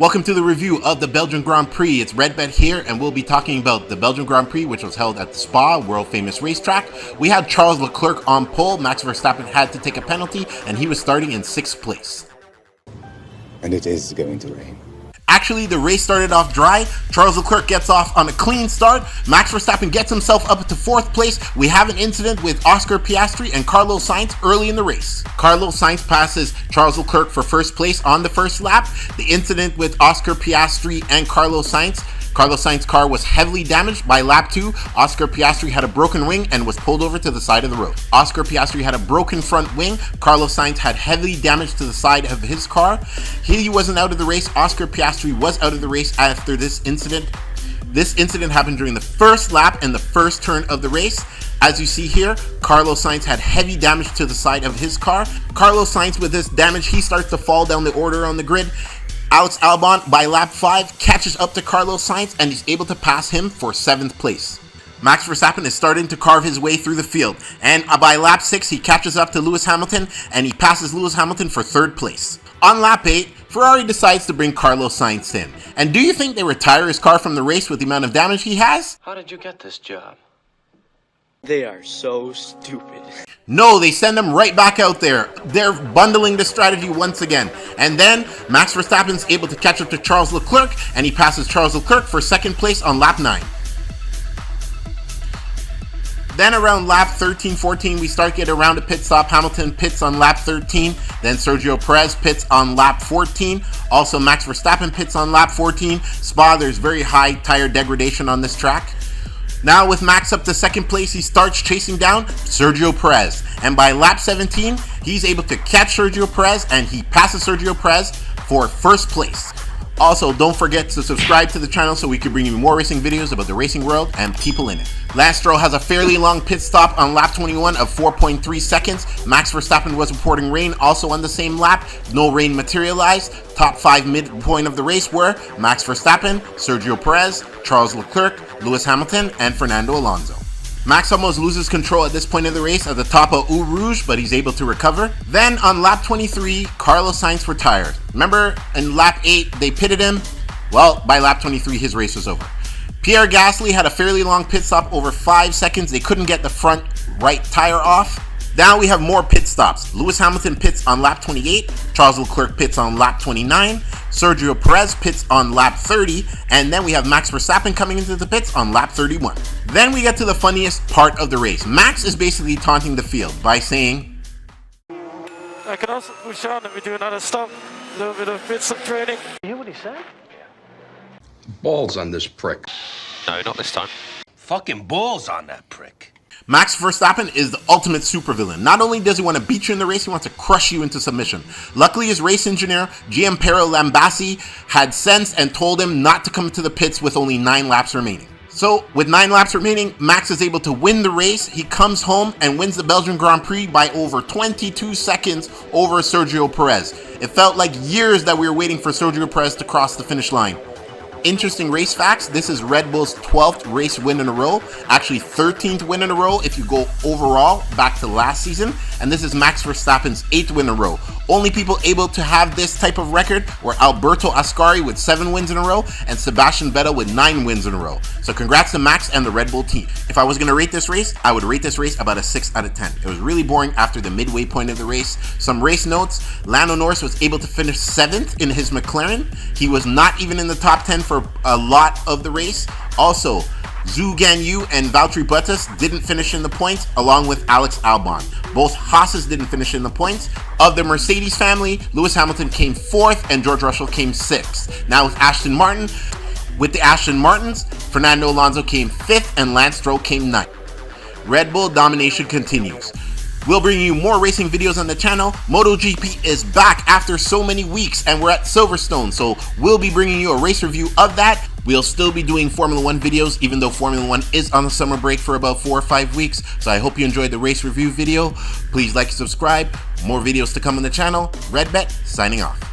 Welcome to the review of the Belgian Grand Prix. It's Redbet here, and we'll be talking about the Belgian Grand Prix, which was held at the Spa, world famous racetrack. We had Charles Leclerc on pole. Max Verstappen had to take a penalty, and he was starting in 6th place. And it is going to rain. Actually, the race started off dry. Charles Leclerc gets off on a clean start. Max Verstappen gets himself up to 4th place. We have an incident with Oscar Piastri and Carlos Sainz early in the race. Carlos Sainz passes Charles Leclerc for 1st place on the first lap. The incident with Oscar Piastri and Carlos Sainz. Carlos Sainz's car was heavily damaged. By lap 2, Oscar Piastri had a broken wing and was pulled over to the side of the road. Oscar Piastri had a broken front wing. Carlos Sainz had heavily damage to the side of his car. He wasn't out of the race. Oscar Piastri was out of the race after this incident. This incident happened during the first lap and the first turn of the race. As you see here, Carlos Sainz had heavy damage to the side of his car. Carlos Sainz, with this damage, he starts to fall down the order on the grid. Alex Albon, by lap 5, catches up to Carlos Sainz and he's able to pass him for 7th place. Max Verstappen is starting to carve his way through the field, and by lap 6, he catches up to Lewis Hamilton and he passes Lewis Hamilton for 3rd place. On lap 8, Ferrari decides to bring Carlos Sainz in. And do you think they retire his car from the race with the amount of damage he has? How did you get this job? They are so stupid. No, they send him right back out there. They're bundling the strategy once again. And then Max Verstappen's able to catch up to Charles Leclerc, and he passes Charles Leclerc for 2nd place on lap 9. Then around lap 13-14, we start getting around a pit stop. Hamilton pits on lap 13. Then Sergio Pérez pits on lap 14. Also, Max Verstappen pits on lap 14. Spa, there's very high tire degradation on this track. Now with Max up to 2nd place, he starts chasing down Sergio Pérez. And by lap 17, he's able to catch Sergio Pérez and he passes Sergio Pérez for 1st place. Also, don't forget to subscribe to the channel so we can bring you more racing videos about the racing world and people in it. Lance Stroll has a fairly long pit stop on lap 21 of 4.3 seconds. Max Verstappen was reporting rain also on the same lap. No rain materialized. Top 5 midpoint of the race were Max Verstappen, Sergio Pérez, Charles Leclerc, Lewis Hamilton, and Fernando Alonso. Max almost loses control at this point of the race at the top of Eau Rouge, but he's able to recover. Then on lap 23, Carlos Sainz retired. Remember, in lap 8, they pitted him? Well, by lap 23, his race was over. Pierre Gasly had a fairly long pit stop, over 5 seconds. They couldn't get the front right tire off. Now we have more pit stops. Lewis Hamilton pits on lap 28, Charles Leclerc pits on lap 29, Sergio Pérez pits on lap 30, and then we have Max Verstappen coming into the pits on lap 31. Then we get to the funniest part of the race. Max is basically taunting the field by saying, I can also push on and we do another stop, a little bit of bits of training. You hear what he said? Balls on this prick. No, not this time. Fucking balls on that prick. Max Verstappen is the ultimate supervillain. Not only does he want to beat you in the race, he wants to crush you into submission. Luckily, his race engineer, Gianpiero Lambassi, had sense and told him not to come to the pits with only 9 laps remaining. So, with 9 laps remaining, Max is able to win the race. He comes home and wins the Belgian Grand Prix by over 22 seconds over Sergio Pérez. It felt like years that we were waiting for Sergio Pérez to cross the finish line. Interesting race facts, this is Red Bull's 12th race win in a row, actually 13th win in a row if you go overall back to last season, and this is Max Verstappen's 8th win in a row. Only people able to have this type of record were Alberto Ascari with 7 wins in a row and Sebastian Vettel with 9 wins in a row. So congrats to Max and the Red Bull team. If I was going to rate this race, I would rate this race about a 6 out of 10. It was really boring after the midway point of the race. Some race notes, Lando Norris was able to finish 7th in his McLaren. He was not even in the top 10 for a lot of the race. Also, Zhou Guanyu and Valtteri Bottas didn't finish in the points, along with Alex Albon. Both Haas's didn't finish in the points. Of the Mercedes family, Lewis Hamilton came 4th and George Russell came 6th. Now with the Aston Martins, Fernando Alonso came 5th and Lance Stroll came 9th. Red Bull domination continues. We'll bring you more racing videos on the channel. MotoGP is back after so many weeks and we're at Silverstone, so we'll be bringing you a race review of that. We'll still be doing Formula 1 videos even though Formula 1 is on the summer break for about 4 or 5 weeks. So I hope you enjoyed the race review video. Please like and subscribe. More videos to come on the channel. Redbet signing off.